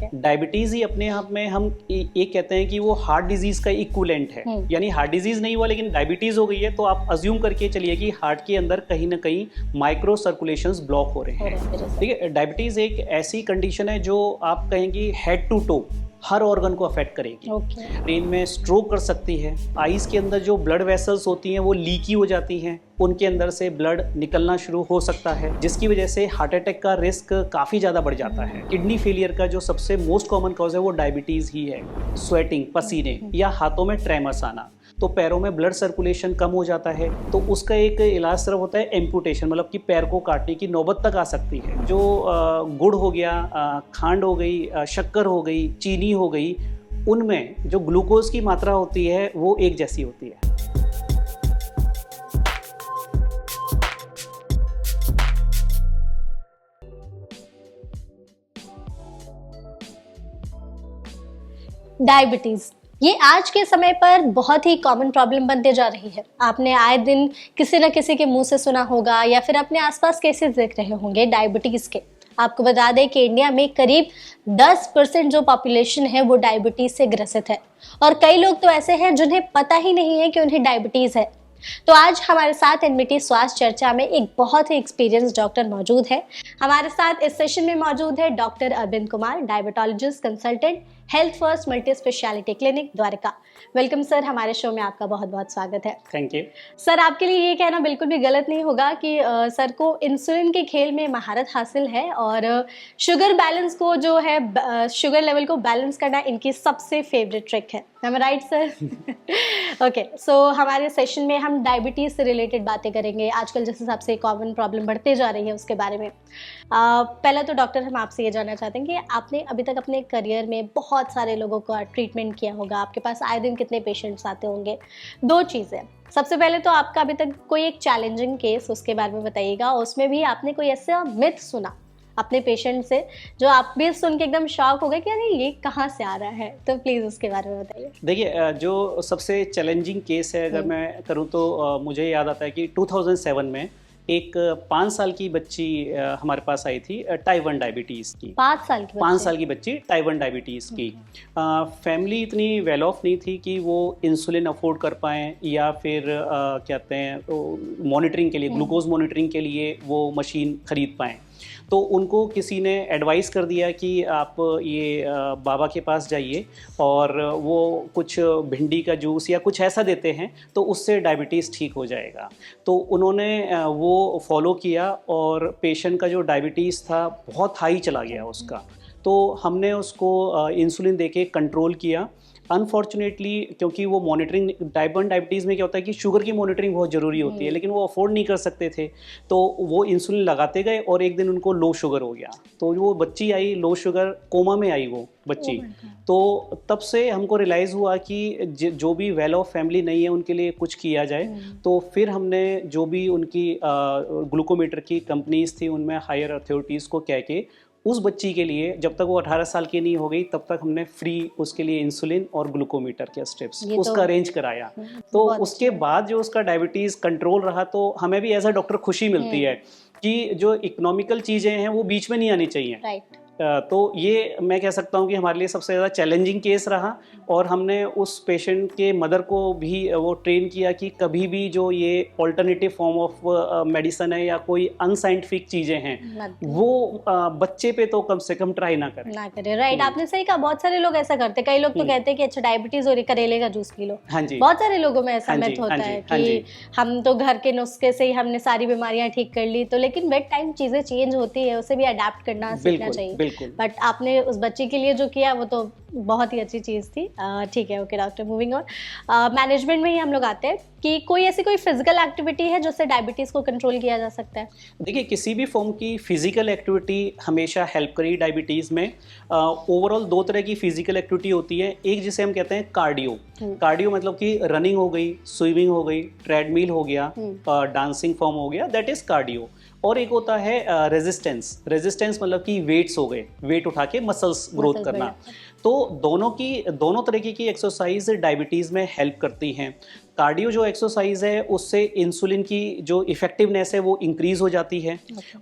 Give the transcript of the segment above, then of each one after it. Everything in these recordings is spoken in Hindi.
डायबिटीज ही अपने आप में हम एक कहते हैं कि वो हार्ट डिजीज का इक्विवेलेंट है, यानी हार्ट डिजीज नहीं हुआ लेकिन डायबिटीज हो गई है, तो आप अज्यूम करके चलिए कि हार्ट के अंदर कहीं ना कहीं माइक्रो सर्कुलेशंस ब्लॉक हो रहे हैं। ठीक है, डायबिटीज एक ऐसी कंडीशन है जो आप कहेंगे हेड टू टो हर ऑर्गन को अफेक्ट करेगी। ब्रेन में स्ट्रोक कर सकती है, आईज के अंदर जो ब्लड वेसल्स होती हैं वो लीकी हो जाती हैं, उनके अंदर से ब्लड निकलना शुरू हो सकता है, जिसकी वजह से हार्ट अटैक का रिस्क काफ़ी ज़्यादा बढ़ जाता है। किडनी फेलियर का जो सबसे मोस्ट कॉमन कॉज है वो डायबिटीज़ ही है। स्वेटिंग, पसीने या हाथों में ट्रेमर्स आना, तो पैरों में ब्लड सर्कुलेशन कम हो जाता है, तो उसका एक इलाज सिर्फ होता है एम्पुटेशन, मतलब कि पैर को काटने की नौबत तक आ सकती है। जो गुड़ हो गया, खांड हो गई, शक्कर हो गई, चीनी हो गई, उनमें जो ग्लूकोज की मात्रा होती है वो एक जैसी होती है। डायबिटीज ये आज के समय पर बहुत ही कॉमन प्रॉब्लम बनते जा रही है। आपने आए दिन किसी न किसी के मुंह से सुना होगा या फिर अपने आसपास केसेस देख रहे होंगे डायबिटीज के। आपको बता दें कि इंडिया में करीब 10% जो पॉपुलेशन है वो डायबिटीज से ग्रसित है, और कई लोग तो ऐसे हैं जिन्हें पता ही नहीं है कि उन्हें डायबिटीज है। तो आज हमारे साथ एनबीटी स्वास्थ्य चर्चा में एक बहुत ही एक्सपीरियंस डॉक्टर मौजूद है। हमारे साथ इस सेशन में मौजूद है doctor Arvind Kumar, diabetologist consultant, health first multi speciality clinic Dwarka. Welcome sir, हमारे शो में आपका बहुत बहुत स्वागत है। Thank you sir. आपके लिए ये कहना बिल्कुल भी गलत नहीं होगा कि सर को इंसुलिन के खेल में महारत हासिल है, और शुगर बैलेंस को जो है शुगर लेवल को बैलेंस करना इनकी सबसे फेवरेट ट्रिक है। Am I right, sir? Okay, so हमारे सेशन में हम डायबिटीज़ से रिलेटेड बातें करेंगे। आजकल जिस हिसाब से कॉमन प्रॉब्लम बढ़ते जा रही है उसके बारे में। पहला तो डॉक्टर हम आपसे ये जानना चाहते हैं कि आपने अभी तक अपने करियर में बहुत सारे लोगों का ट्रीटमेंट किया होगा, आपके पास आए दिन कितने पेशेंट्स आते होंगे। दो चीज़ें, सबसे पहले तो आपका अभी तक कोई एक चैलेंजिंग केस उसके बारे में बताइएगा, उसमें भी आपने कोई ऐसा मिथ सुना अपने पेशेंट से जो आप भी सुन के एकदम शॉक हो गए कि अरे ये कहाँ से आ रहा है, तो प्लीज़ उसके बारे में बताइए। देखिए, जो सबसे चैलेंजिंग केस है अगर मैं करूँ तो मुझे याद आता है कि 2007 में एक 5 साल की बच्ची हमारे पास आई थी, टाइप 1 डायबिटीज़ की। 5 साल की बच्ची टाइप 1 डायबिटीज़ की। फैमिली इतनी वेल ऑफ नहीं थी कि वो इंसुलिन अफोर्ड कर पाएँ या फिर कहते हैं मॉनिटरिंग के लिए, ग्लूकोज मॉनिटरिंग के लिए वो मशीन ख़रीद पाएँ। तो उनको किसी ने एडवाइस कर दिया कि आप ये बाबा के पास जाइए और वो कुछ भिंडी का जूस या कुछ ऐसा देते हैं तो उससे डायबिटीज़ ठीक हो जाएगा। तो उन्होंने वो फॉलो किया और पेशेंट का जो डायबिटीज़ था बहुत हाई चला गया उसका। तो हमने उसको इंसुलिन देके कंट्रोल किया। अनफॉर्चुनेटली क्योंकि वो मॉनिटरिंग, टाइप 1 डायबिटीज़ में क्या होता है कि शुगर की मॉनिटरिंग बहुत ज़रूरी होती है, लेकिन वो अफोर्ड नहीं कर सकते थे, तो वो इंसुलिन लगाते गए और एक दिन उनको लो शुगर हो गया। तो वो बच्ची आई लो शुगर, कोमा में आई वो बच्ची। तो तब से हमको रियलाइज़ हुआ कि जो भी वेल ऑफ फैमिली नहीं है उनके लिए कुछ किया जाए। तो फिर हमने जो भी उनकी ग्लूकोमीटर की कंपनीज थी उनमें हायर अथॉरिटीज़ को कह के उस बच्ची के लिए, जब तक वो 18 साल की नहीं हो गई तब तक हमने फ्री उसके लिए इंसुलिन और ग्लूकोमीटर के स्टेप्स उसका अरेंज कराया। तो उसके बाद जो उसका डायबिटीज़ कंट्रोल रहा, तो हमें भी एज अ डॉक्टर खुशी मिलती है कि जो इकोनॉमिकल चीज़ें हैं वो बीच में नहीं आनी चाहिए। तो ये मैं कह सकता हूँ कि हमारे लिए सबसे ज़्यादा चैलेंजिंग केस रहा, और हमने उस पेशेंट के मदर को भी वो ट्रेन किया कि कभी भी जो ये ऑल्टरनेटिव फॉर्म ऑफ मेडिसिन है या कोई अनसाइंटिफिक चीज़ें हैं वो बच्चे पे तो कम से कम ट्राई ना करें। राइट, आपने सही कहा। बहुत सारे लोग ऐसा करते हैं। कई लोग तो कहते हैं कि अच्छा डायबिटीज हो रही, करेले का जूस पी लो। हाँ जी, बहुत सारे लोगों में ऐसा मिथ होता है कि हम तो घर के नुस्खे से ही हमने सारी बीमारियां ठीक कर ली। तो लेकिन विद टाइम चीजें चेंज होती है, उसे भी अडेप्ट करना सीखना चाहिए। बट आपने उस बच्ची के लिए जो किया वो तो बहुत ही अच्छी चीज़ थी। ठीक है, okay doctor, moving on. Management में ही हम लोग आते हैं कि कोई ऐसी कोई फिजिकल एक्टिविटी है जिससे डायबिटीज़ को कंट्रोल किया जा सकता है? देखिए, किसी भी फॉर्म की फिजिकल एक्टिविटी हमेशा हेल्प करी डायबिटीज़ में। ओवरऑल 2 तरह की फिजिकल एक्टिविटी होती है। एक जिसे हम कहते हैं कार्डियो। कार्डियो मतलब कि रनिंग हो गई, स्विमिंग हो गई, ट्रेडमिल हो गया, डांसिंग फॉर्म हो गया, दैट इज़ कार्डियो। और एक होता है रेजिस्टेंस मतलब कि वेट्स हो गए, वेट उठा के मसल्स ग्रोथ करना। तो दोनों तरीके की एक्सरसाइज डायबिटीज़ में हेल्प करती हैं। कार्डियो जो एक्सरसाइज है उससे इंसुलिन की जो इफेक्टिवनेस है वो इंक्रीज हो जाती है।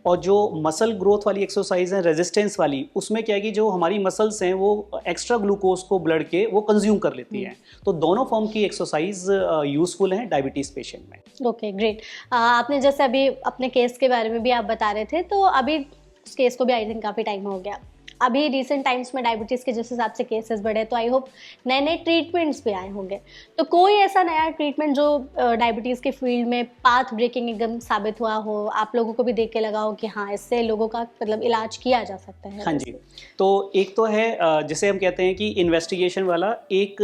और जो मसल ग्रोथ वाली एक्सरसाइज है, रेजिस्टेंस वाली, उसमें क्या है कि जो हमारी मसल्स हैं वो एक्स्ट्रा ग्लूकोज को ब्लड के वो कंज्यूम कर लेती हैं। तो दोनों फॉर्म की एक्सरसाइज यूजफुल हैं डायबिटीज पेशेंट में। Okay, great. आपने जैसे अभी अपने केस के बारे में भी आप बता रहे थे, तो अभी उस केस को भी आई थिंक काफ़ी टाइम हो गया। अभी रिसेंट टाइम्स में डायबिटीज़ के जिस हिसाब से केसेस बढ़े, तो आई होप नए नए ट्रीटमेंट्स भी आए होंगे। तो कोई ऐसा नया ट्रीटमेंट जो डायबिटीज़ के फील्ड में पाथ ब्रेकिंग एकदम साबित हुआ हो, आप लोगों को भी देख के लगा हो कि हाँ, इससे लोगों का मतलब इलाज किया जा सकता है? हाँ जी, तो एक तो है जिसे हम कहते हैं कि इन्वेस्टिगेशन वाला एक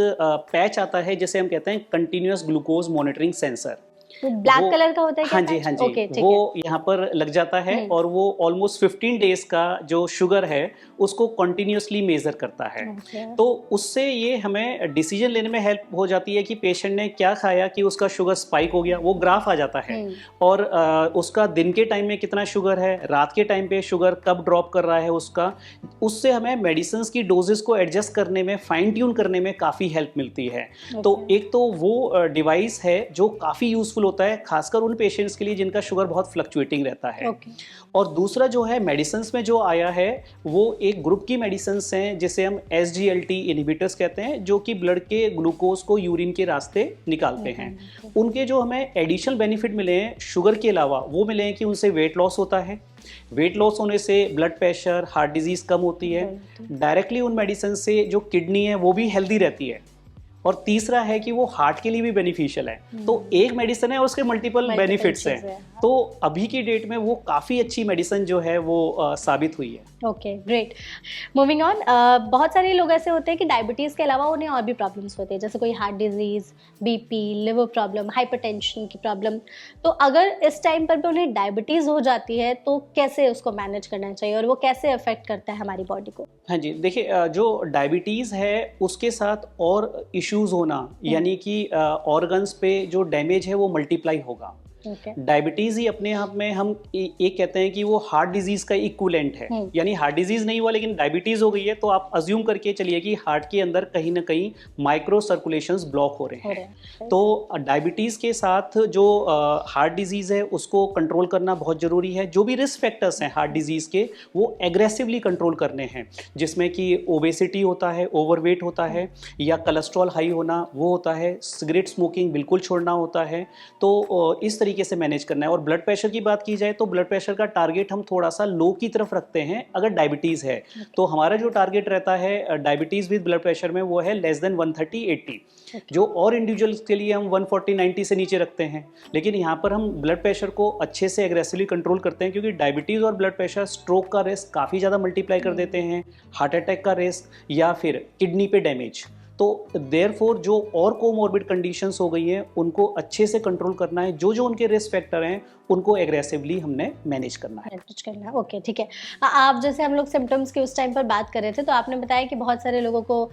पैच आता है, जिसे हम कहते हैं continuous glucose monitoring sensor. Black colour का होता है क्या? हाँ जी, हाँ जी। ओके, ठीक वो यहाँ पर लग जाता है और वो ऑलमोस्ट 15 डेज का जो शुगर है उसको कंटिन्यूअसली मेजर करता है। तो उससे ये हमें डिसीजन लेने में हेल्प हो जाती है कि पेशेंट ने क्या खाया कि उसका शुगर स्पाइक हो गया, वो ग्राफ आ जाता है। और उसका दिन के टाइम में कितना शुगर है, रात के टाइम पे शुगर कब ड्रॉप कर रहा है उसका, उससे हमें मेडिसिन की डोजेस को एडजस्ट करने में, फाइन ट्यून करने में काफ़ी हेल्प मिलती है। तो एक तो वो डिवाइस है जो काफ़ी यूजफुल होता है, खासकर उन पेशेंट्स के लिए जिनका शुगर बहुत फ्लक्चुएटिंग रहता है। और दूसरा जो है मेडिसिन्स में जो आया है वो एक ग्रुप की मेडिसिन्स हैं जिसे हम SGLT इनहिबिटर्स कहते हैं, जो कि ब्लड के ग्लूकोज को यूरिन के रास्ते निकालते हैं। उनके जो हमें एडिशनल बेनिफिट मिले हैं शुगर के अलावा, वो मिले हैं कि उनसे वेट लॉस होता है। वेट लॉस होने से ब्लड प्रेशर, हार्ट डिजीज कम होती है। डायरेक्टली उन मेडिसिन से जो किडनी है वो भी हेल्दी रहती है। और तीसरा है कि वो हार्ट के लिए भी बेनिफिशियल है। तो एक मेडिसिन है और उसके मल्टीपल बेनिफिट्स हैं। तो अभी की डेट में वो काफ़ी अच्छी मेडिसिन जो है वो साबित हुई है। Okay, great. मूविंग ऑन, बहुत सारे लोग ऐसे होते हैं कि डायबिटीज़ के अलावा उन्हें और भी प्रॉब्लम्स होते हैं, जैसे कोई heart disease, BP, liver problem, hypertension की प्रॉब्लम। तो अगर इस टाइम पर भी उन्हें डायबिटीज़ हो जाती है तो कैसे उसको मैनेज करना चाहिए और वो कैसे अफेक्ट करता है हमारी बॉडी को? हाँ जी, देखिए जो डायबिटीज़ है उसके साथ और इश्यूज होना, यानी कि ऑर्गन्स पे जो डैमेज है वो मल्टीप्लाई होगा। डायबिटीज ही अपने आप में हम एक कहते हैं कि वो हार्ट डिजीज का इक्विवेलेंट है। यानी हार्ट डिजीज नहीं हुआ लेकिन डायबिटीज हो गई है, तो आप अज्यूम करके चलिए कि हार्ट के अंदर कहीं ना कहीं माइक्रो सर्कुलेशंस ब्लॉक हो रहे हैं। तो डायबिटीज के साथ जो हार्ट डिजीज है उसको कंट्रोल करना बहुत जरूरी है। जो भी रिस्क फैक्टर्स हैं हार्ट डिजीज के वो एग्रेसिवली कंट्रोल करने हैं, जिसमें कि ओबेसिटी होता है, ओवरवेट होता है, या कोलेस्ट्रॉल हाई होना वो होता है, सिगरेट स्मोकिंग बिल्कुल छोड़ना होता है। तो इस तरीके से मैनेज करना है। और ब्लड प्रेशर की बात की जाए तो ब्लड प्रेशर का टारगेट हम थोड़ा सा लो की तरफ रखते हैं अगर डायबिटीज़ है। तो हमारा जो टारगेट रहता है डायबिटीज़ विद ब्लड प्रेशर में वो है लेस देन 130/80। जो और इंडिविजुअल्स के लिए हम 140/90 से नीचे रखते हैं। लेकिन यहाँ पर हम ब्लड प्रेशर को अच्छे से एग्रेसिवली कंट्रोल करते हैं, क्योंकि डायबिटीज़ और ब्लड प्रेशर स्ट्रोक का रिस्क काफ़ी ज़्यादा मल्टीप्लाई कर देते हैं, हार्ट अटैक का रिस्क या फिर किडनी पे डैमेज। तो देयरफॉर जो और कोमॉर्बिड कंडीशंस हो गई हैं उनको अच्छे से कंट्रोल करना है। जो जो उनके रिस्क फैक्टर हैं उनको एग्रेसिवली हमने मैनेज करना है। ओके, ठीक है। आप जैसे हम लोग सिम्टम्स की उस टाइम पर बात कर रहे थे, तो आपने बताया कि बहुत सारे लोगों को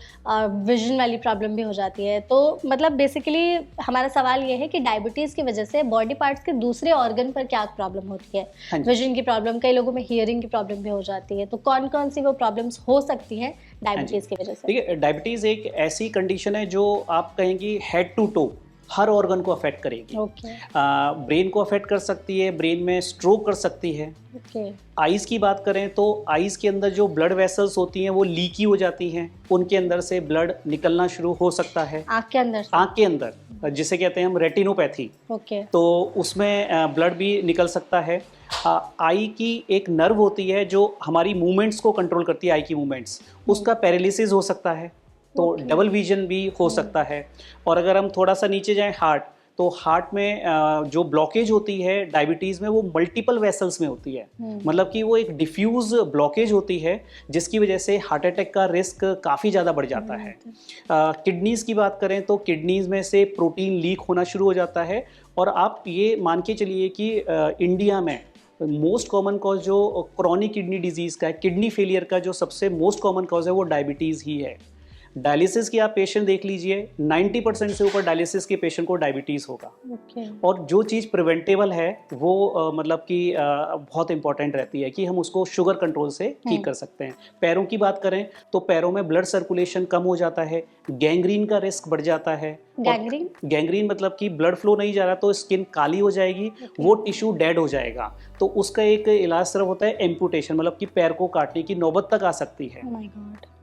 विजन वाली प्रॉब्लम भी हो जाती है। तो मतलब बेसिकली हमारा सवाल ये है कि डायबिटीज़ की वजह से बॉडी पार्ट्स के दूसरे ऑर्गन पर क्या प्रॉब्लम होती है? विजन की प्रॉब्लम, कई लोगों में हियरिंग की प्रॉब्लम भी हो जाती है। तो कौन कौन सी वो प्रॉब्लम्स हो सकती हैं डायबिटीज़ की वजह से? देखिए, डायबिटीज़ एक ऐसी कंडीशन है जो आप कहेंगी हेड टू टो हर ऑर्गन को अफेक्ट करेगी। ब्रेन को अफेक्ट कर सकती है, ब्रेन में स्ट्रोक कर सकती है। आइज़ की बात करें तो आइज़ के अंदर जो ब्लड वेसल्स होती हैं वो लीकी हो जाती हैं, उनके अंदर से ब्लड निकलना शुरू हो सकता है। आँख के अंदर जिसे कहते हैं हम रेटिनोपैथी। तो उसमें ब्लड भी निकल सकता है। आई की एक नर्व होती है जो हमारी मूवमेंट्स को कंट्रोल करती है, आई की मूवमेंट्स, उसका पैरालिसिस हो सकता है। तो डबल विजन भी हो सकता है। और अगर हम थोड़ा सा नीचे जाएं हार्ट, तो हार्ट में जो ब्लॉकेज होती है डायबिटीज़ में वो मल्टीपल वेसल्स में होती है। मतलब कि वो एक डिफ्यूज ब्लॉकेज होती है जिसकी वजह से हार्ट अटैक का रिस्क काफ़ी ज़्यादा बढ़ जाता है। किडनीज़ की बात करें तो किडनीज़ में से प्रोटीन लीक होना शुरू हो जाता है। और आप ये मान के चलिए कि इंडिया में मोस्ट कॉमन कॉज जो क्रॉनिक किडनी डिजीज़ का है, किडनी फेलियर का जो सबसे मोस्ट कॉमन कॉज है वो डायबिटीज़ ही है। डायलिसिस की आप पेशेंट देख लीजिए, 90% से ऊपर डायलिसिस के पेशेंट को डायबिटीज़ होगा। और जो चीज़ प्रिवेंटेबल है वो मतलब कि बहुत इंपॉर्टेंट रहती है कि हम उसको शुगर कंट्रोल से ठीक कर सकते हैं। पैरों की बात करें तो पैरों में ब्लड सर्कुलेशन कम हो जाता है, गैंग्रीन का रिस्क बढ़ जाता है। गैंग्रीन मतलब कि ब्लड फ्लो नहीं जा रहा तो स्किन काली हो जाएगी, वो टिश्यू डेड हो जाएगा, तो उसका एक इलाज सिर्फ होता है एम्पुटेशन, मतलब कि पैर को काटने की नौबत तक आ सकती है।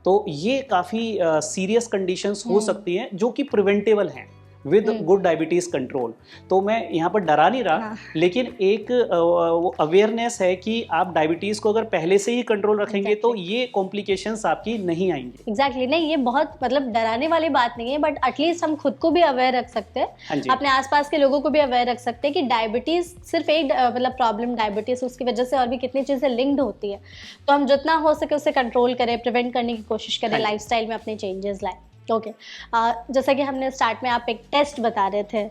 तो ये काफ़ी सीरियस कंडीशंस हो सकती हैं जो कि प्रिवेंटेबल हैं विद गुड डायबिटीज कंट्रोल। तो मैं यहाँ पर डरा नहीं रहा, लेकिन एक अवेयरनेस है कि आप डायबिटीज को अगर पहले से ही कंट्रोल रखेंगे तो ये कॉम्प्लिकेशंस आपकी नहीं आएंगे। एग्जैक्टली नहीं, ये बहुत मतलब डराने वाली बात नहीं है, बट एटलीस्ट हम खुद को भी अवेयर रख सकते हैं, अपने आसपास के लोगों को भी अवेयर रख सकते हैं कि डायबिटीज सिर्फ एक मतलब प्रॉब्लम डायबिटीज, उसकी वजह से और भी कितनी चीजें लिंक्ड होती है। तो हम जितना हो सके उसे कंट्रोल करें, प्रिवेंट करने की कोशिश करें, लाइफस्टाइल में अपने चेंजेस लाएं। ओके, जैसा कि हमने स्टार्ट में आप एक टेस्ट बता रहे थे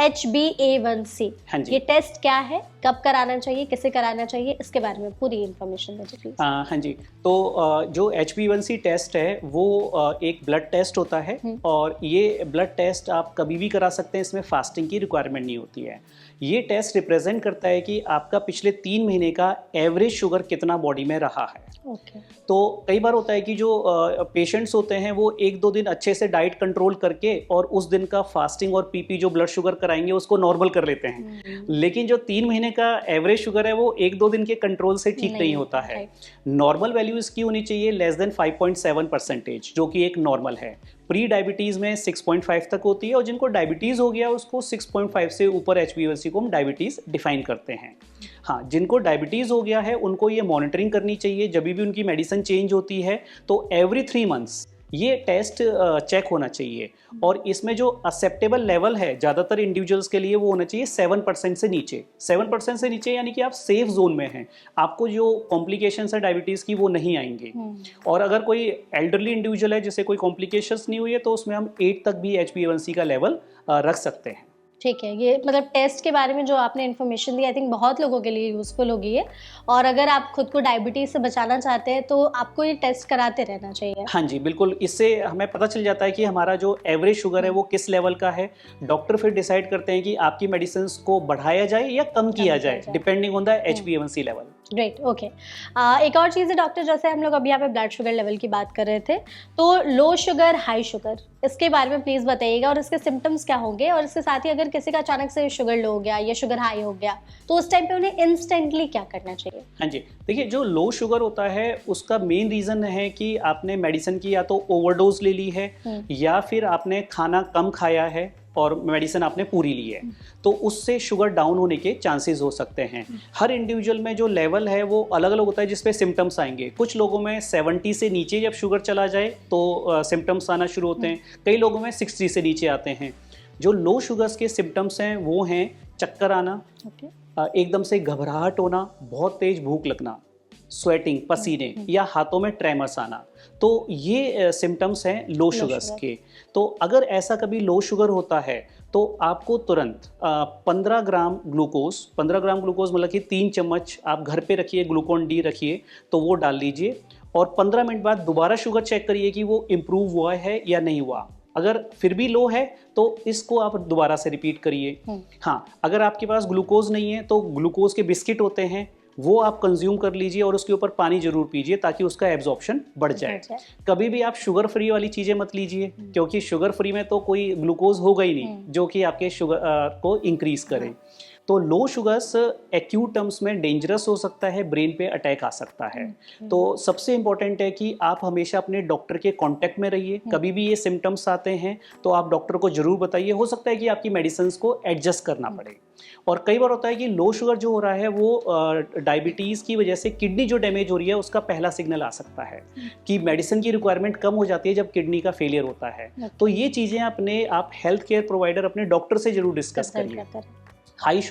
HbA1c, ये टेस्ट क्या है, कब कराना चाहिए, किसे कराना चाहिए, इसके बारे में पूरी इन्फॉर्मेशन दीजिए प्लीज। हाँ जी, तो जो HbA1c टेस्ट है वो एक ब्लड टेस्ट होता है, और ये ब्लड टेस्ट आप कभी भी करा सकते हैं, इसमें फास्टिंग की रिक्वायरमेंट नहीं होती है। ये टेस्ट रिप्रेजेंट करता है कि आपका पिछले 3 महीने का एवरेज शुगर कितना बॉडी में रहा है। तो कई बार होता है कि जो पेशेंट्स होते हैं वो 1-2 दिन अच्छे से डाइट कंट्रोल करके और उस दिन का फास्टिंग और पीपी जो ब्लड शुगर कराएंगे उसको नॉर्मल कर लेते हैं, लेकिन जो 3 महीने का एवरेज शुगर है वो 1-2 दिन के कंट्रोल से ठीक नहीं होता है। नॉर्मल वैल्यू इसकी होनी चाहिए लेस देन 5.7%, जो कि एक नॉर्मल है। प्री डायबिटीज़ में 6.5 तक होती है, और जिनको डायबिटीज़ हो गया उसको 6.5 से ऊपर HbA1c को हम डायबिटीज़ डिफाइन करते हैं। हाँ, जिनको डायबिटीज़ हो गया है उनको ये मॉनिटरिंग करनी चाहिए, जब भी उनकी मेडिसिन चेंज होती है तो एवरी 3 मंथ्स ये टेस्ट चेक होना चाहिए। और इसमें जो एक्सेप्टेबल लेवल है ज़्यादातर इंडिविजुअल्स के लिए वो होना चाहिए 7% से नीचे। 7% से नीचे यानी कि आप सेफ जोन में हैं, आपको जो कॉम्प्लिकेशंस है डायबिटीज़ की वो नहीं आएंगे। और अगर कोई एल्डरली इंडिविजुअल है जिसे कोई कॉम्प्लिकेशंस नहीं हुई है तो उसमें हम 8 तक भी HbA1c का लेवल रख सकते हैं। ठीक है, ये मतलब टेस्ट के बारे में जो आपने इन्फॉर्मेशन दी आई थिंक बहुत लोगों के लिए यूज़फुल होगी है। और अगर आप खुद को डायबिटीज़ से बचाना चाहते हैं तो आपको ये टेस्ट कराते रहना चाहिए। हाँ जी बिल्कुल, इससे हमें पता चल जाता है कि हमारा जो एवरेज शुगर है वो किस लेवल का है। डॉक्टर फिर डिसाइड करते हैं कि आपकी मेडिसिन को बढ़ाया जाए या कम किया जाए depending on the HbA1c level. Great, okay. एक और चीज़ है डॉक्टर, जैसे हम लोग अभी यहाँ पे ब्लड शुगर लेवल की बात कर रहे थे, तो लो शुगर हाई शुगर इसके बारे में प्लीज़ बताइएगा, और इसके सिम्टम्स क्या होंगे, और इसके साथ ही अगर किसी का अचानक से शुगर लो हो गया या शुगर हाई हो गया तो उस टाइम पे उन्हें इंस्टेंटली क्या करना चाहिए। हाँ जी, देखिए जो लो शुगर होता है उसका मेन रीज़न है कि आपने मेडिसिन की या तो ओवरडोज ले ली है या फिर आपने खाना कम खाया है और मेडिसिन आपने पूरी ली है, तो उससे शुगर डाउन होने के चांसेस हो सकते हैं। हर इंडिविजुअल में जो लेवल है वो अलग अलग होता है जिस पे सिम्टम्स आएंगे। कुछ लोगों में 70 से नीचे जब शुगर चला जाए तो सिम्टम्स आना शुरू होते हैं, कई लोगों में 60 से नीचे आते हैं। जो लो शुगर्स के सिम्टम्स हैं वो हैं चक्कर आना, एकदम से घबराहट होना, बहुत तेज भूख लगना, स्वेटिंग पसीने, या हाथों में ट्रेमर्स आना। तो ये सिम्टम्स हैं लो शुगर्स के। तो अगर ऐसा कभी लो शुगर होता है तो आपको तुरंत 15 ग्राम ग्लूकोज मतलब कि 3 चम्मच आप घर पे रखिए, ग्लूकोन डी रखिए, तो वो डाल लीजिए, और 15 मिनट बाद दोबारा शुगर चेक करिए कि वो इम्प्रूव हुआ है या नहीं हुआ। अगर फिर भी लो है तो इसको आप दोबारा से रिपीट करिए। हाँ, अगर आपके पास ग्लूकोज नहीं है तो ग्लूकोज के बिस्किट होते हैं, वो आप कंज्यूम कर लीजिए और उसके ऊपर पानी जरूर पीजिए ताकि उसका एब्जॉर्प्शन बढ़ जाए। कभी भी आप शुगर फ्री वाली चीज़ें मत लीजिए, क्योंकि शुगर फ्री में तो कोई ग्लूकोज होगा ही नहीं जो कि आपके शुगर को इंक्रीज करे। तो लो शुगर्स एक्यूट टर्म्स में डेंजरस हो सकता है, ब्रेन पे अटैक आ सकता है। तो सबसे इम्पॉर्टेंट है कि आप हमेशा अपने डॉक्टर के कांटेक्ट में रहिए। कभी भी ये सिम्टम्स आते हैं तो आप डॉक्टर को जरूर बताइए, हो सकता है कि आपकी मेडिसिन को एडजस्ट करना पड़े। और कई बार होता है कि लो शुगर जो हो रहा है वो डायबिटीज़ की वजह से किडनी जो डैमेज हो रही है उसका पहला सिग्नल आ सकता है कि मेडिसिन की रिक्वायरमेंट कम हो जाती है जब किडनी का फेलियर होता है। तो ये चीज़ें अपने आप हेल्थ केयर प्रोवाइडर अपने डॉक्टर से जरूर डिस्कस करिए। हाई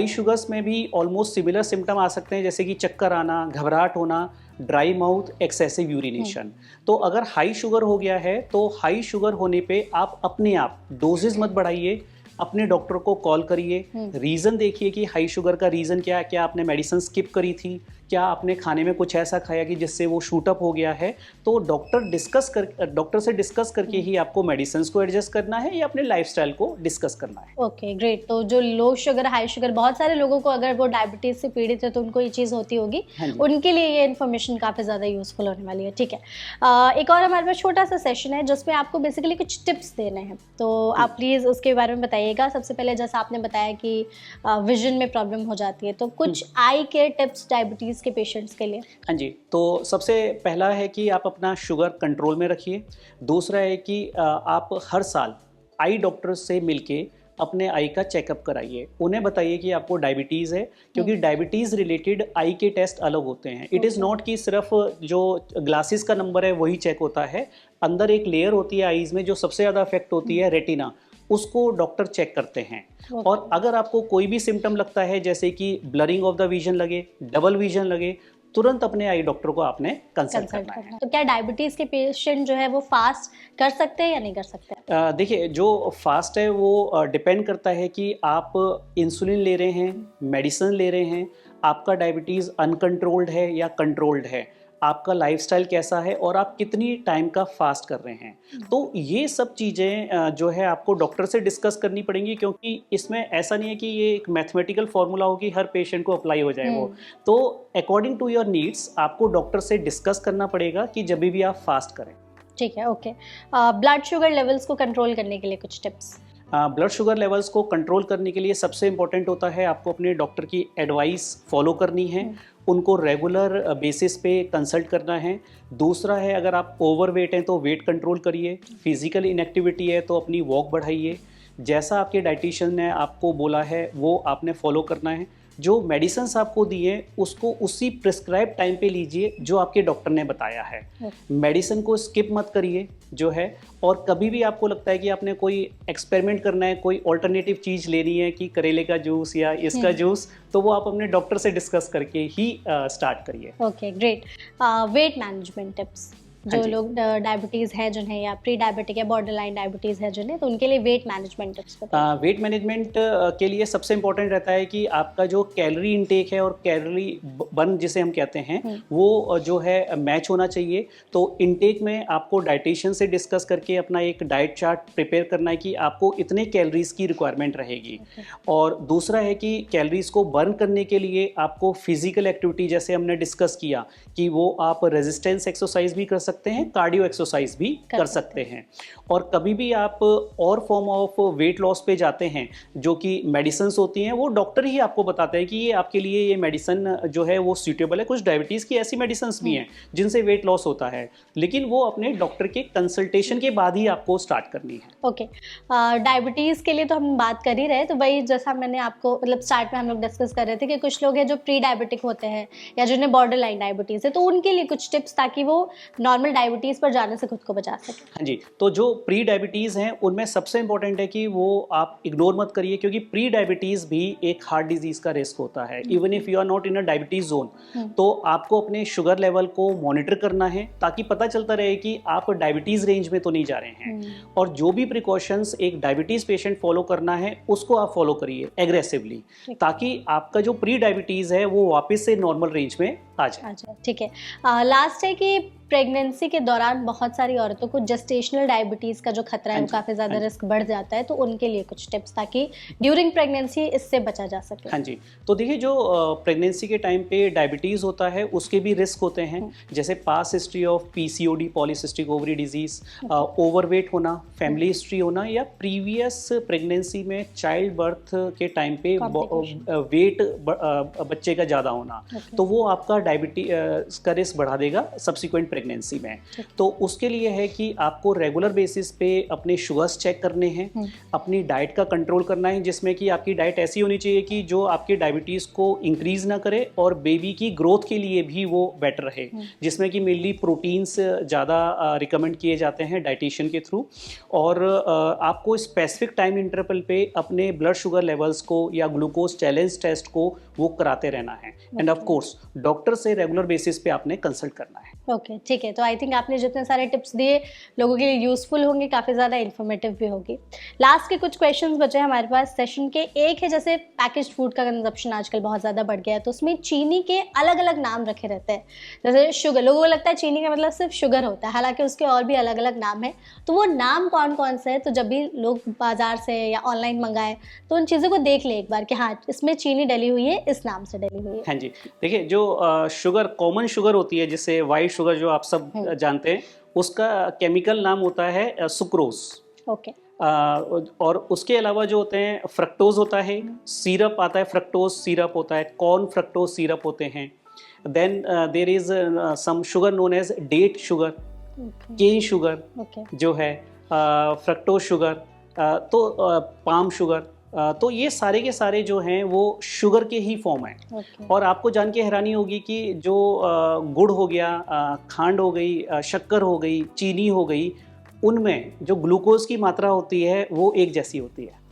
शुगर्स में भी ऑलमोस्ट सिमिलर सिम्टम आ सकते हैं, जैसे कि चक्कर आना, घबराहट होना, ड्राई माउथ, एक्सेसिव यूरिनेशन। तो अगर हाई शुगर हो गया है तो हाई शुगर होने पे आप अपने आप डोजेज मत बढ़ाइए, अपने डॉक्टर को कॉल करिए, रीज़न देखिए कि हाई शुगर का रीज़न क्या है, क्या आपने मेडिसिन स्किप करी थी, क्या आपने खाने में कुछ ऐसा खाया कि जिससे वो शूट अप हो गया है, तो डॉक्टर से डिस्कस करके ही आपको मेडिसिन को एडजस्ट करना है या अपने लाइफस्टाइल को डिस्कस करना है। Okay great. तो जो लो शुगर हाई शुगर, बहुत सारे लोगों को अगर वो डायबिटीज से पीड़ित है तो उनको ये चीज़ होती होगी, उनके लिए ये इन्फॉर्मेशन काफ़ी ज़्यादा यूजफुल होने वाली है। ठीक है, एक और हमारे पास छोटा सा सेशन है जिसमें आपको बेसिकली कुछ टिप्स देने हैं, तो आप प्लीज़ उसके बारे में बताइएगा। सबसे पहले जैसा आपने बताया कि विजन में प्रॉब्लम हो जाती है, तो कुछ आई केयर टिप्स डायबिटीज़ के पेशेंट्स के लिए। हाँ जी, तो सबसे पहला है कि आप अपना शुगर कंट्रोल में रखिए। दूसरा है कि आप हर साल आई डॉक्टर से मिलके अपने आई का चेकअप कराइए। उन्हें बताइए कि आपको डायबिटीज़ है, क्योंकि डायबिटीज़ रिलेटेड आई के टेस्ट अलग होते हैं। इट इज़ नॉट कि सिर्फ जो ग्लासेस का नंबर है वही चेक होता है। अंदर एक लेयर होती है आईज में जो सबसे ज़्यादा अफेक्ट होती है, रेटिना, उसको डॉक्टर चेक करते हैं। और अगर आपको कोई भी सिम्टम लगता है, जैसे कि ब्लरिंग ऑफ द विजन लगे, डबल विजन लगे, तुरंत अपने आई डॉक्टर को आपने कंसल्ट करना है। तो क्या डायबिटीज़ के पेशेंट जो है वो फास्ट कर सकते हैं या नहीं कर सकते? देखिए, जो फास्ट है वो डिपेंड करता है कि आप इंसुलिन ले रहे हैं, मेडिसिन ले रहे हैं, आपका डायबिटीज़ अनकंट्रोल्ड है या कंट्रोल्ड है, आपका लाइफस्टाइल कैसा है और आप कितनी टाइम का फास्ट कर रहे हैं। तो ये सब चीज़ें जो है आपको डॉक्टर से डिस्कस करनी पड़ेंगी, क्योंकि इसमें ऐसा नहीं है कि ये एक मैथमेटिकल फॉर्मूला हो कि हर पेशेंट को अप्लाई हो जाए वो। तो अकॉर्डिंग टू योर नीड्स आपको डॉक्टर से डिस्कस करना पड़ेगा कि जब भी आप फास्ट करें। ठीक है, ओके। ब्लड शुगर लेवल्स को कंट्रोल करने के लिए कुछ टिप्स। ब्लड शुगर लेवल्स को कंट्रोल करने के लिए सबसे इम्पोर्टेंट होता है आपको अपने डॉक्टर की एडवाइस फॉलो करनी है, उनको रेगुलर बेसिस पे कंसल्ट करना है। दूसरा है, अगर आप ओवरवेट हैं तो वेट कंट्रोल करिए, फिजिकल इनएक्टिविटी है तो अपनी वॉक बढ़ाइए, जैसा आपके डाइटिशियन ने आपको बोला है वो आपने फॉलो करना है। जो मेडिसिन्स आपको दिए उसको उसी प्रिस्क्राइब टाइम पे लीजिए जो आपके डॉक्टर ने बताया है। मेडिसिन को स्किप मत करिए जो है, और कभी भी आपको लगता है कि आपने कोई एक्सपेरिमेंट करना है, कोई ऑल्टरनेटिव चीज़ लेनी है कि करेले का जूस या इसका जूस, तो वो आप अपने डॉक्टर से डिस्कस करके ही स्टार्ट करिए। Okay great. Weight management tips, जो लोग डायबिटीज़ है जिन्हें, या प्री डायबिटिक या बॉर्डर लाइन डायबिटीज़ है जिन्हें, तो उनके लिए वेट मैनेजमेंट टिप्स बताइए। वेट मैनेजमेंट के लिए सबसे इम्पोर्टेंट रहता है कि आपका जो कैलोरी इनटेक है और कैलोरी बर्न जिसे हम कहते हैं वो जो है मैच होना चाहिए। तो इनटेक में आपको डाइटिशियन से डिस्कस करके अपना एक डाइट चार्ट प्रिपेयर करना है कि आपको इतने कैलोरीज की रिक्वायरमेंट रहेगी। और दूसरा है कि कैलोरीज को बर्न करने के लिए आपको फिजिकल एक्टिविटी, जैसे हमने डिस्कस किया कि वो आप रेजिस्टेंस एक्सरसाइज भी कर सकते हैं, कार्डियो एक्सरसाइज भी कर सकते हैं। और कभी भी आप और फॉर्म ऑफ वेट लॉस पे जाते हैं जो कि मेडिसिन होती हैं, वो डॉक्टर ही आपको बताते हैं कि ये आपके लिए ये मेडिसिन जो है वो सूटेबल है। कुछ डायबिटीज़ की ऐसी मेडिसिन भी हैं जिनसे वेट लॉस होता है, लेकिन वो अपने डॉक्टर के कंसल्टेशन के बाद ही आपको स्टार्ट करनी है। ओके, डायबिटीज़ के लिए तो हम बात कर ही रहे, तो भाई जैसा मैंने आपको मतलब स्टार्ट में हम लोग डिस्कस कर रहे थे कि कुछ लोग हैं जो प्री डायबिटिक होते हैं या जिन्हें बॉर्डर लाइन डायबिटीज़ है, तो उनके लिए कुछ टिप्स ताकि वो नॉर्मल डायबिटीज़ पर जाने से खुद को बचा सके। हाँ जी, तो जो प्री डायबिटीज़ हैं उनमें सबसे इंपॉर्टेंट है कि वो आप इग्नोर मत करिए, क्योंकि प्री डायबिटीज़ भी एक हार्ट डिजीज़ का रिस्क होता है। Even if you are not in a diabetes zone, तो आपको अपने शुगर लेवल को मॉनिटर करना है ताकि पता चलता रहे कि आप डायबिटीज़ रेंज में तो नहीं जा रहे हैं। और जो भी प्रिकॉशंस एक डायबिटीज़ पेशेंट फॉलो करना है उसको आप फॉलो करिए एग्रेसिवली, ताकि आपका जो प्री डायबिटीज़ है वो वापस से नॉर्मल रेंज में आ जाए। ठीक है, लास्ट है कि प्रेगनेंसी के दौरान बहुत सारी औरतों को जेस्टेशनल डायबिटीज़ का जो खतरा है वो काफ़ी ज़्यादा रिस्क बढ़ जाता है, तो उनके लिए कुछ टिप्स ताकि ड्यूरिंग प्रेगनेंसी इससे बचा जा सके। हाँ जी, तो देखिए, जो प्रेगनेंसी के टाइम पे डायबिटीज़ होता है उसके भी रिस्क होते हैं, जैसे past history of PCOD, polycystic ovary disease, overweight होना, फैमिली हिस्ट्री होना, या प्रीवियस प्रेगनेंसी में चाइल्ड बर्थ के टाइम पे वेट बच्चे का ज़्यादा होना, तो वो आपका डायबिटीज का रिस्क बढ़ा देगा सब्सिक्वेंट प्रेगनेंसी में। तो उसके लिए है कि आपको रेगुलर बेसिस पे अपने शुगर्स चेक करने हैं, अपनी डाइट का कंट्रोल करना है, जिसमें कि आपकी डाइट ऐसी होनी चाहिए कि जो आपके डायबिटीज़ को इंक्रीज़ ना करे और बेबी की ग्रोथ के लिए भी वो बेटर रहे, जिसमें कि मेनली प्रोटीन्स ज़्यादा रिकमेंड किए जाते हैं डाइटिशियन के थ्रू। और आपको स्पेसिफिक टाइम इंटरवल पे अपने ब्लड शुगर लेवल्स को या ग्लूकोज चैलेंज टेस्ट को वो कराते रहना है। End of course doctor doctor से रेगुलर बेसिस पे आपने कंसल्ट करना है। ओके, ठीक है। तो आई थिंक आपने जितने सारे टिप्स दिए लोगों के लिए यूजफुल होंगे, काफ़ी ज़्यादा इन्फॉर्मेटिव भी होगी। लास्ट के कुछ क्वेश्चंस बचे हमारे पास सेशन के। एक है, जैसे पैकेज्ड फूड का कंजप्शन आजकल बहुत ज़्यादा बढ़ गया है, तो उसमें चीनी के अलग अलग नाम रखे रहते हैं। जैसे शुगर, लोगों को लगता है चीनी का मतलब सिर्फ शुगर होता है, हालांकि उसके और भी अलग अलग नाम है। तो वो नाम कौन कौन से है, तो जब भी लोग बाजार से या ऑनलाइन मंगाए तो उन चीज़ों को देख ले एक बार कि हाँ, इसमें चीनी डली हुई है, इस नाम से डली हुई है। हाँ जी, देखिए जो शुगर, कॉमन शुगर होती है, जिसे वाइट शुगर जो आप सब जानते हैं, उसका केमिकल नाम होता है सुक्रोज। ओके। और उसके अलावा जो होते हैं, फ्रक्टोज होता है, सिरप आता है, फ्रक्टोज सिरप होता है, कॉर्न फ्रक्टोज सिरप होते हैं। Then there is some sugar known as date sugar, cane sugar जो है, फ्रक्टोज शुगर, तो पाम शुगर। तो ये सारे के सारे जो हैं वो शुगर के ही फॉर्म हैं। और आपको जान के हैरानी होगी कि जो गुड़ हो गया, खांड हो गई, शक्कर हो गई, चीनी हो गई, उनमें जो ग्लूकोज की मात्रा होती है वो एक जैसी होती है।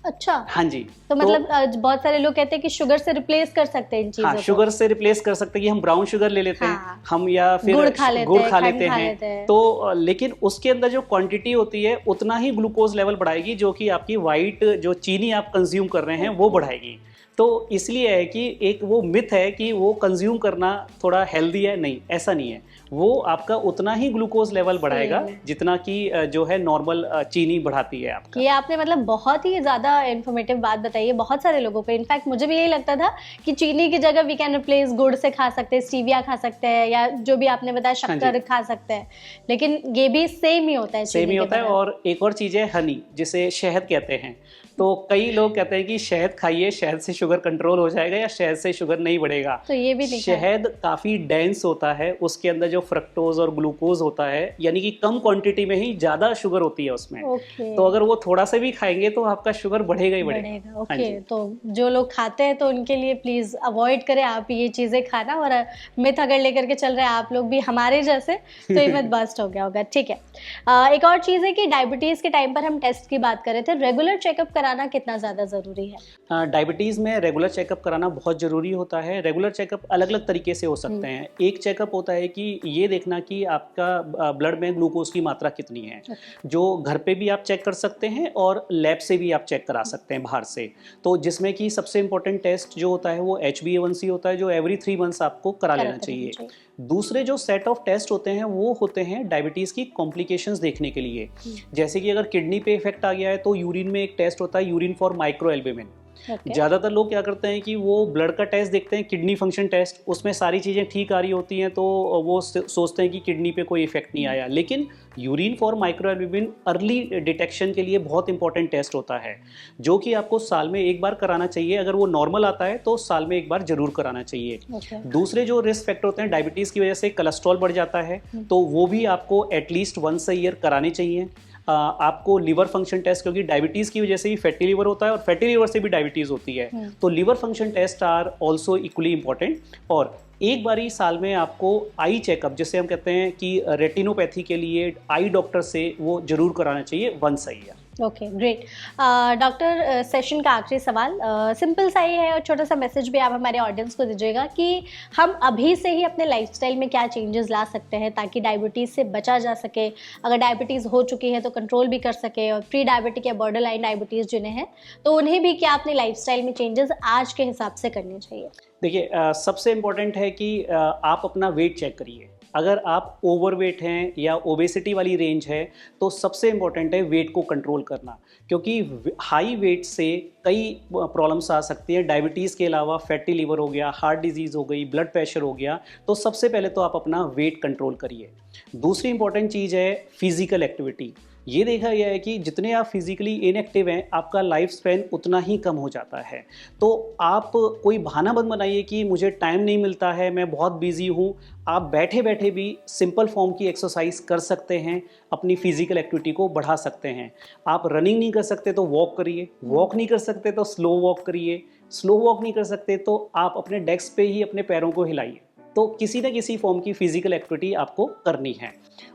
अच्छा, हाँ जी। तो मतलब बहुत सारे लोग कहते हैं कि शुगर से रिप्लेस कर सकते हैं इन चीजों को। शुगर से रिप्लेस कर सकते हैं कि हम ब्राउन शुगर ले लेते हैं, हम या फिर गुड़ खा लेते हैं। तो लेकिन उसके अंदर जो क्वांटिटी होती है उतना ही ग्लूकोज लेवल बढ़ाएगी, जो कि आपकी वाइट जो चीनी आप कंज्यूम कर रहे हैं वो बढ़ाएगी। तो इसलिए है कि एक वो मिथ है कि वो कंज्यूम करना थोड़ा हेल्दी है, नहीं, ऐसा नहीं है। वो आपका उतना ही ग्लूकोज लेवल बढ़ाएगा जितना कि जो है नॉर्मल चीनी बढ़ाती है आपका। ये आपने मतलब बहुत ही ज़्यादा इन्फॉर्मेटिव बात बताई है बहुत सारे लोगों को। इनफैक्ट मुझे भी यही लगता था कि चीनी की जगह वी कैन रिप्लेस गुड़ से खा सकते हैं, स्टीविया खा सकते हैं, या जो भी आपने बताया शक्कर खा सकते हैं, लेकिन ये भी सेम ही होता है। सेम ही होता है। और एक और चीज़ है हनी, जिसे शहद कहते हैं। तो कई लोग कहते हैं कि शहद खाइए, शहद से शुगर कंट्रोल हो जाएगा या शहद से शुगर नहीं बढ़ेगा। तो ये भी नहीं, शहद काफ़ी डेंस होता है, उसके अंदर जो फ्रक्टोज और ग्लूकोज होता है, यानी कि कम क्वांटिटी में ही ज़्यादा शुगर होती है उसमें। तो अगर वो थोड़ा सा भी खाएंगे तो आपका शुगर बढ़ेगा ही बढ़ेगा। ओके, तो जो लोग खाते हैं तो उनके लिए प्लीज़ अवॉइड करें आप ये चीज़ें खाना। और मिथ अगर लेकर के चल रहे हैं आप लोग भी हमारे जैसे, तो ये मिथ बस्ट हो गया होगा। ठीक है। एक और चीज़ है कि डायबिटीज़ के टाइम पर हम टेस्ट की बात कर रहे थे, रेगुलर चेकअप कराना कितना ज़्यादा ज़रूरी है? डायबिटीज़ में रेगुलर चेकअप कराना बहुत ज़रूरी होता है। रेगुलर चेकअप अलग अलग तरीके से हो सकते हैं। एक चेकअप होता है कि ये देखना कि आपका ब्लड में ग्लूकोज की मात्रा कितनी है, जो घर पे भी आप चेक कर सकते हैं और लैब से भी आप चेक करा सकते हैं बाहर से। तो जिसमें कि सबसे इम्पोर्टेंट टेस्ट जो होता है वो HbA1c होता है, जो एवरी 3 मंथ्स आपको करा लेना चाहिए। दूसरे जो सेट ऑफ टेस्ट होते हैं वो होते हैं डायबिटीज़ की कॉम्प्लिकेशंस देखने के लिए। जैसे कि अगर किडनी पे इफेक्ट आ गया है तो यूरिन में एक टेस्ट होता है, यूरिन फॉर माइक्रोएल्बुमिन। ज़्यादातर लोग क्या करते हैं कि वो ब्लड का टेस्ट देखते हैं, किडनी फंक्शन टेस्ट, उसमें सारी चीज़ें ठीक आ रही होती हैं तो वो सोचते हैं कि किडनी पे कोई इफेक्ट नहीं आया। लेकिन यूरिन फॉर माइक्रोएल्बुमिन अर्ली डिटेक्शन के लिए बहुत इंपॉर्टेंट टेस्ट होता है, जो कि आपको साल में एक बार कराना चाहिए। अगर वो नॉर्मल आता है तो साल में एक बार जरूर कराना चाहिए। दूसरे जो रिस्क फैक्टर होते हैं, डायबिटीज़ की वजह से कोलेस्ट्रॉल बढ़ जाता है, तो वो भी आपको एटलीस्ट वंस अ ईयर कराने चाहिए। आपको लिवर फंक्शन टेस्ट, क्योंकि डायबिटीज़ की वजह से ही फैटी लिवर होता है और फैटी लिवर से भी डायबिटीज़ होती है, तो liver function test are also equally important. और एक बारी साल में आपको आई चेकअप, जिसे हम कहते हैं कि रेटिनोपैथी के लिए आई डॉक्टर से वो जरूर कराना चाहिए once a year. Okay, great. Doctor, session का आखिरी सवाल सिंपल सा ही है और छोटा सा मैसेज भी आप हमारे ऑडियंस को दीजिएगा कि हम अभी से ही अपने लाइफस्टाइल में क्या चेंजेस ला सकते हैं ताकि डायबिटीज़ से बचा जा सके, अगर डायबिटीज़ हो चुकी है तो कंट्रोल भी कर सके, और प्री डायबिटिक या बॉर्डर लाइन डायबिटीज़ जिन्हें हैं तो उन्हें भी क्या अपने लाइफस्टाइल में चेंजेस आज के हिसाब से करने चाहिए? देखिए, सबसे इम्पोर्टेंट है कि आप अपना वेट चेक करिए। अगर आप ओवरवेट हैं या ओबेसिटी वाली रेंज है तो सबसे इम्पोर्टेंट है वेट को कंट्रोल करना, क्योंकि हाई वेट से कई प्रॉब्लम्स आ सकती हैं। डायबिटीज़ के अलावा फैटी लिवर हो गया, हार्ट डिजीज़ हो गई, ब्लड प्रेशर हो गया। तो सबसे पहले तो आप अपना वेट कंट्रोल करिए। दूसरी इंपॉर्टेंट चीज़ है फिजिकल एक्टिविटी। ये देखा गया है कि जितने आप फिजिकली इनएक्टिव हैं, आपका लाइफ स्पैन उतना ही कम हो जाता है। तो आप कोई बहाना मत बनाइए कि मुझे टाइम नहीं मिलता है, मैं बहुत बिजी हूँ। आप बैठे बैठे भी सिंपल फॉर्म की एक्सरसाइज कर सकते हैं, अपनी फिजिकल एक्टिविटी को बढ़ा सकते हैं। आप रनिंग नहीं कर सकते तो वॉक करिए, वॉक नहीं कर सकते तो स्लो वॉक करिए, स्लो वॉक नहीं कर सकते तो आप अपने डेस्क पे ही अपने पैरों को हिलाइए। तो किसी न किसी फॉर्म की फिजिकल एक्टिविटी आपको करनी है।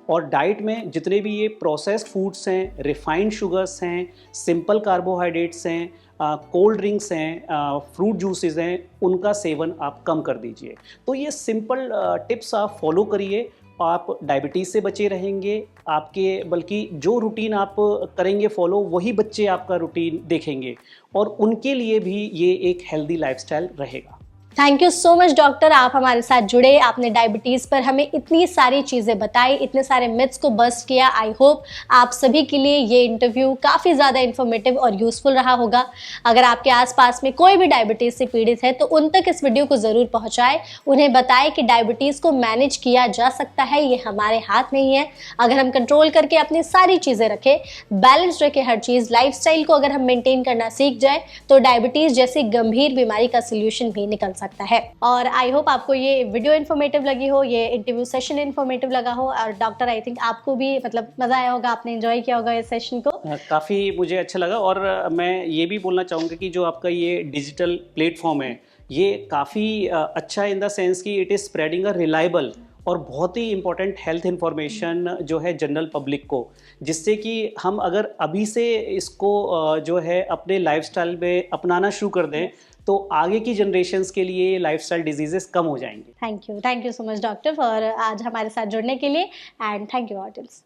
और डाइट में जितने भी ये प्रोसेस्ड फूड्स हैं, रिफाइंड शुगर्स हैं, सिंपल कार्बोहाइड्रेट्स हैं, कोल्ड ड्रिंक्स हैं, फ्रूट जूसेस हैं, उनका सेवन आप कम कर दीजिए। तो ये सिंपल टिप्स आप फॉलो करिए, आप डायबिटीज़ से बचे रहेंगे। आपके बल्कि जो रूटीन आप करेंगे फॉलो, वही बच्चे आपका रूटीन देखेंगे और उनके लिए भी ये एक हेल्दी लाइफस्टाइल रहेगा। Thank you so much doctor, आप हमारे साथ जुड़े, आपने डायबिटीज़ पर हमें इतनी सारी चीज़ें बताई, इतने सारे मिथ्स को बस्ट किया। आई होप आप सभी के लिए ये इंटरव्यू काफ़ी ज़्यादा इन्फॉर्मेटिव और यूज़फुल रहा होगा। अगर आपके आसपास में कोई भी डायबिटीज़ से पीड़ित है तो उन तक इस वीडियो को ज़रूर पहुँचाएं, उन्हें बताएं कि डायबिटीज़ को मैनेज किया जा सकता है, ये हमारे हाथ में ही है। अगर हम कंट्रोल करके अपनी सारी चीज़ें रखें, बैलेंस रखें हर चीज़, लाइफस्टाइल को अगर हम मेंटेन करना सीख जाए तो डायबिटीज़ जैसी गंभीर बीमारी का सोल्यूशन भी निकल सकता है। और आई होप आपको ये वीडियो इन्फॉर्मेटिव लगी हो, ये इंटरव्यू सेशन इन्फॉर्मेटिव लगा हो। और डॉक्टर आई थिंक आपको भी मतलब मजा आया होगा, आपने एंजॉय किया होगा इस सेशन को। काफ़ी मुझे अच्छा लगा। और मैं ये भी बोलना चाहूँगा कि जो आपका ये डिजिटल प्लेटफॉर्म है, ये काफ़ी अच्छा इन द सेंस कि it is spreading a reliable और बहुत ही इंपॉर्टेंट हेल्थ इंफॉर्मेशन जो है जनरल पब्लिक को, जिससे कि हम अगर अभी से इसको जो है अपने लाइफस्टाइल में अपनाना शुरू कर दें तो आगे की जनरेशन्स के लिए लाइफस्टाइल डिजीजेस कम हो जाएंगे। Thank you so much doctor for आज हमारे साथ जुड़ने के लिए, एंड थैंक यू ऑडियंस।